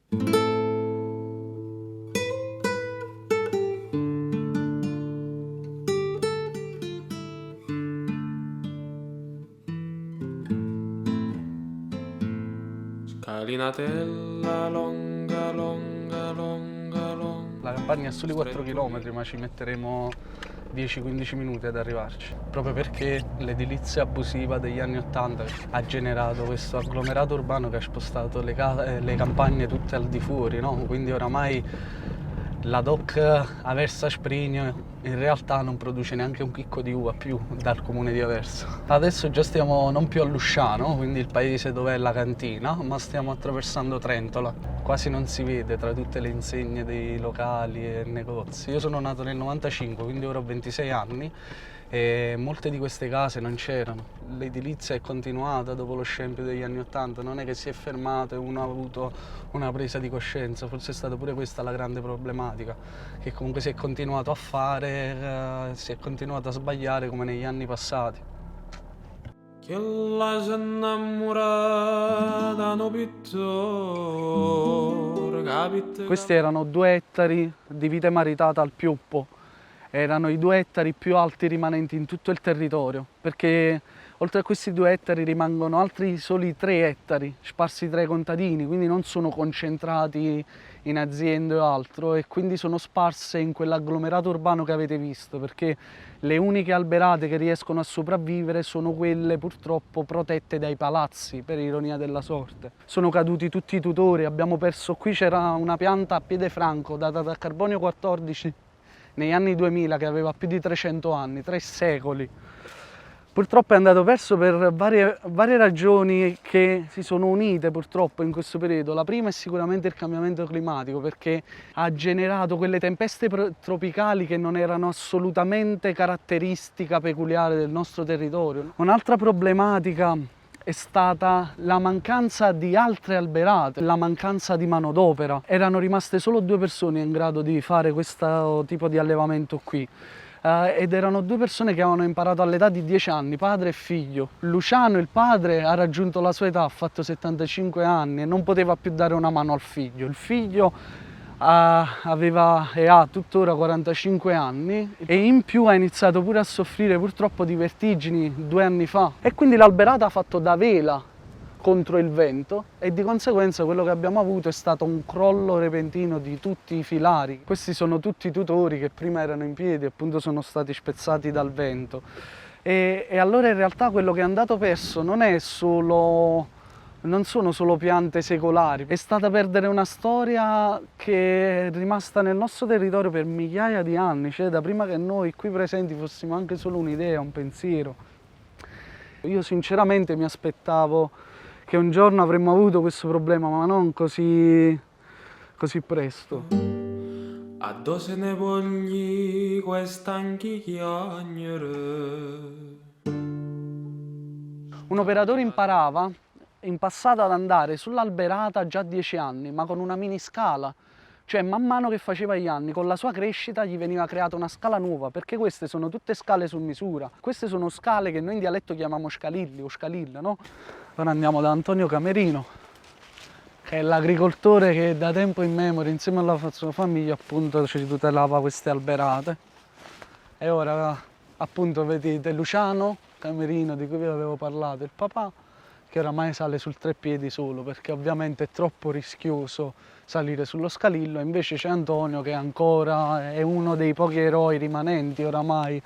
Scalinatella longa, longa, longa, longa. La campagna è soli 4 km, ma ci metteremo 10-15 minuti ad arrivarci, proprio perché l'edilizia abusiva degli anni 80 ha generato questo agglomerato urbano che ha spostato le campagne tutte al di fuori, no? Quindi oramai la DOC Aversa Sprignio in realtà non produce neanche un chicco di uva più dal comune di Aversa. Adesso già stiamo non più a Lusciano, quindi il paese dove è la cantina, ma stiamo attraversando Trentola. Quasi non si vede tra tutte le insegne dei locali e negozi. Io sono nato nel 95, quindi ora ho 26 anni e molte di queste case non c'erano. L'edilizia è continuata dopo lo scempio degli anni 80, non è che si è fermato e uno ha avuto una presa di coscienza, forse è stata pure questa la grande problematica, che comunque si è continuato a fare, si è continuato a sbagliare come negli anni passati. Che la si innamorata no pittore, capite? Questi erano 2 ettari di vite maritata al Pioppo. Erano i 2 ettari più alti rimanenti in tutto il territorio, perché oltre a questi 2 ettari rimangono altri soli 3 ettari, sparsi tra i contadini, quindi non sono concentrati in aziende o altro, e quindi sono sparse in quell'agglomerato urbano che avete visto, perché le uniche alberate che riescono a sopravvivere sono quelle purtroppo protette dai palazzi, per ironia della sorte. Sono caduti tutti i tutori, abbiamo perso, qui c'era una pianta a piede franco data da Carbonio 14 negli anni 2000 che aveva più di 300 anni, 3 secoli. Purtroppo è andato perso per varie ragioni che si sono unite purtroppo in questo periodo. La prima è sicuramente il cambiamento climatico, perché ha generato quelle tempeste tropicali che non erano assolutamente caratteristica peculiare del nostro territorio. Un'altra problematica è stata la mancanza di altre alberate, la mancanza di manodopera. Erano rimaste solo 2 persone in grado di fare questo tipo di allevamento qui. Ed erano 2 persone che avevano imparato all'età di 10 anni, padre e figlio. Luciano, il padre, ha raggiunto la sua età, ha fatto 75 anni e non poteva più dare una mano al figlio. Il figlio aveva e ha tuttora 45 anni e in più ha iniziato pure a soffrire purtroppo di vertigini 2 anni fa, e quindi l'alberata ha fatto da vela contro il vento e di conseguenza quello che abbiamo avuto è stato un crollo repentino di tutti i filari. Questi sono tutti i tutori che prima erano in piedi e appunto sono stati spezzati dal vento, e allora in realtà quello che è andato perso non sono solo piante secolari, è stata perdere una storia che è rimasta nel nostro territorio per migliaia di anni, cioè da prima che noi qui presenti fossimo anche solo un'idea, un pensiero. Io sinceramente mi aspettavo che un giorno avremmo avuto questo problema, ma non così presto. A dove se ne vogli quest'anche chiagnere? Un operatore imparava in passato ad andare sull'alberata già a 10 anni, ma con una mini scala. Cioè man mano che faceva gli anni, con la sua crescita gli veniva creata una scala nuova, perché queste sono tutte scale su misura. Queste sono scale che noi in dialetto chiamiamo scalilli o scalilla, no? Ora andiamo da Antonio Camerino, che è l'agricoltore che da tempo in memoria, insieme alla sua famiglia, appunto ci tutelava queste alberate. E ora appunto vedete Luciano Camerino, di cui vi avevo parlato, il papà, che oramai sale sul treppiedi solo, perché ovviamente è troppo rischioso salire sullo scalillo. Invece c'è Antonio, che ancora è uno dei pochi eroi rimanenti oramai,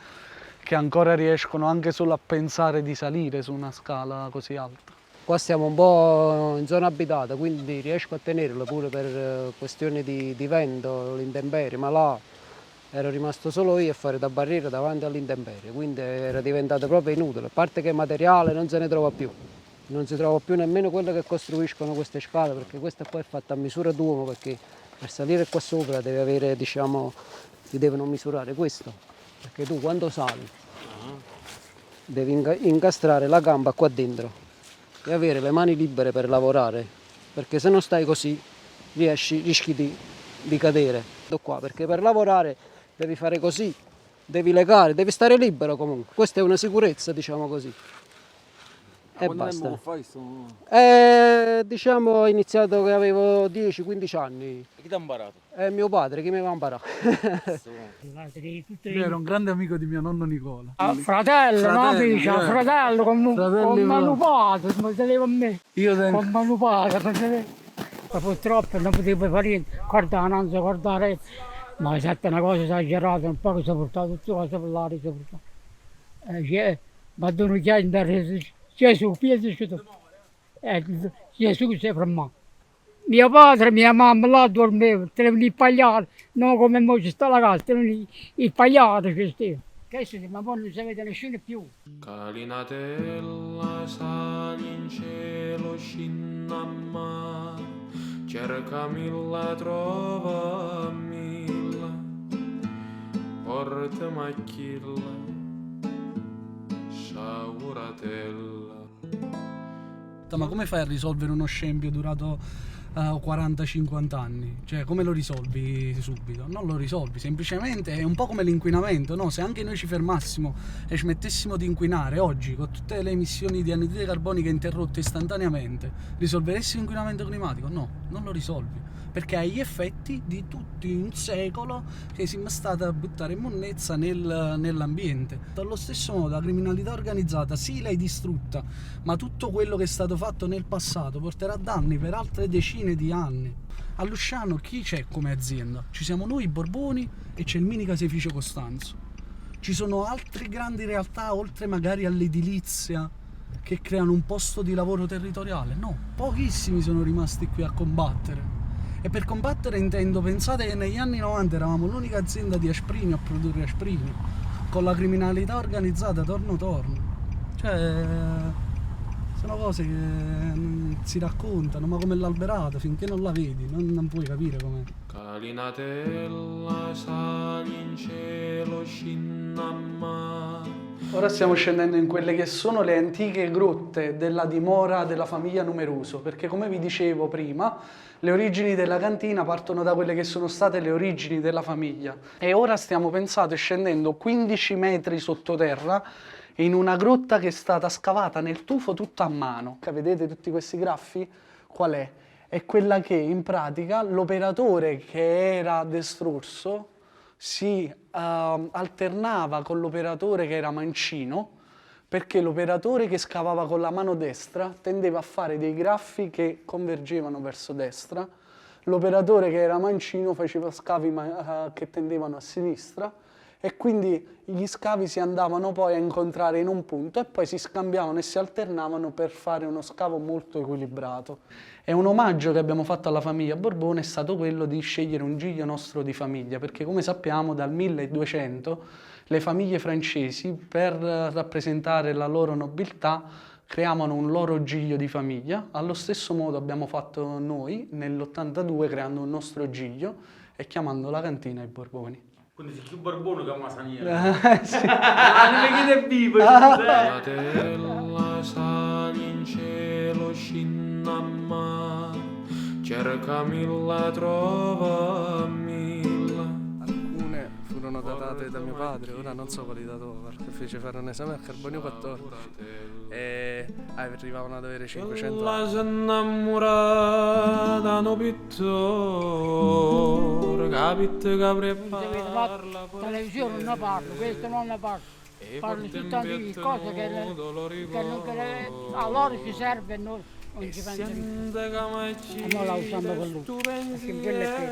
che ancora riescono anche solo a pensare di salire su una scala così alta. Qua stiamo un po' in zona abitata, quindi riesco a tenerlo pure per questioni di vento, l'intemperie, ma là ero rimasto solo io a fare da barriera davanti all'intemperie, quindi era diventato proprio inutile. A parte che materiale non se ne trova più, non si trova più nemmeno quello che costruiscono queste scale, perché questa qua è fatta a misura d'uomo, perché per salire qua sopra devi avere, diciamo, ti devono misurare questo, perché tu quando sali devi incastrare la gamba qua dentro e avere le mani libere per lavorare, perché se non stai così rischi di cadere. Qua, perché per lavorare devi fare così, devi legare, devi stare libero comunque. Questa è una sicurezza, diciamo così. e Quanto basta. tempo fai sto? Diciamo ho iniziato che avevo 10-15 anni. Chi ti ha imparato? È mio padre che mi aveva imparato. Lui era un grande amico di mio nonno Nicola. Fratello, no, amici, fratello, con Fratelli manupato, mi teneva a me, Io sempre... con manupato, ma purtroppo non potevo fare niente, guarda, non so guardare, ma è stata una cosa esagerata, un po' che si è portato tutte cose per l'aria, si è portato. Ma tu non chiedi andare, Gesù, Gesù, Gesù si è fermato. Mio padre e mia mamma là dormivano, tenevano il pagliato, non come mo ci sta la casa, tenevano il pagliato che stia. Che si ma poi non si vede nessuno più. Calinatella sali in cielo scinna a mare, cerca mille trova mille, porta macchilla, sciauratella. Ma come fai a risolvere uno scempio durato 40-50 anni? Cioè, come lo risolvi subito? Non lo risolvi, semplicemente è un po' come l'inquinamento, no? Se anche noi ci fermassimo e smettessimo di inquinare oggi, con tutte le emissioni di anidride carbonica interrotte istantaneamente, risolveresti l'inquinamento climatico? No, non lo risolvi, perché hai gli effetti di tutti un secolo che siamo stati a buttare monnezza nell'ambiente. Allo stesso modo la criminalità organizzata sì l'hai distrutta, ma tutto quello che è stato fatto nel passato porterà danni per altre decine di anni. A Lusciano chi c'è come azienda? Ci siamo noi, i Borboni, e c'è il mini caseificio Costanzo. Ci sono altre grandi realtà, oltre magari all'edilizia, che creano un posto di lavoro territoriale? No, pochissimi sono rimasti qui a combattere. E per combattere intendo, pensate che negli anni 90 eravamo l'unica azienda di asprini a produrre asprini, con la criminalità organizzata torno. Cioè, sono cose che non si raccontano, ma come l'alberato, finché non la vedi, non puoi capire com'è. Calinatella sali in cielo scinna a mare. Ora stiamo scendendo in quelle che sono le antiche grotte della dimora della famiglia Numeruso, perché come vi dicevo prima, le origini della cantina partono da quelle che sono state le origini della famiglia. E ora stiamo, pensate, scendendo 15 metri sottoterra in una grotta che è stata scavata nel tufo tutta a mano. Vedete tutti questi graffi? Qual è? È quella che in pratica l'operatore che era destrorso si alternava con l'operatore che era mancino, perché l'operatore che scavava con la mano destra tendeva a fare dei graffi che convergevano verso destra, l'operatore che era mancino faceva scavi che tendevano a sinistra, e quindi gli scavi si andavano poi a incontrare in un punto e poi si scambiavano e si alternavano per fare uno scavo molto equilibrato. E un omaggio che abbiamo fatto alla famiglia Borbone è stato quello di scegliere un giglio nostro di famiglia, perché come sappiamo dal 1200 le famiglie francesi, per rappresentare la loro nobiltà, creavano un loro giglio di famiglia. Allo stesso modo abbiamo fatto noi nell'82 creando un nostro giglio e chiamando la cantina i Borboni. Quindi sei più barbone che una saniera. Sì. Non mi chiede vivo. Calinatella sali in cielo scinna a mare, cerca mille trova mille. Alcune furono datate da mio padre, ora non so quali datò, perché fece fare un esame a Carbonio 14 e arrivavano ad avere 500 La anni. si innamorata no pittore, capite che avrei parla Televisione non parlo, questo non ne parlo. Parlo soltanto di cose che a loro ci serve e noi non ci pensiamo. E noi la usiamo con lui. Perché quello è che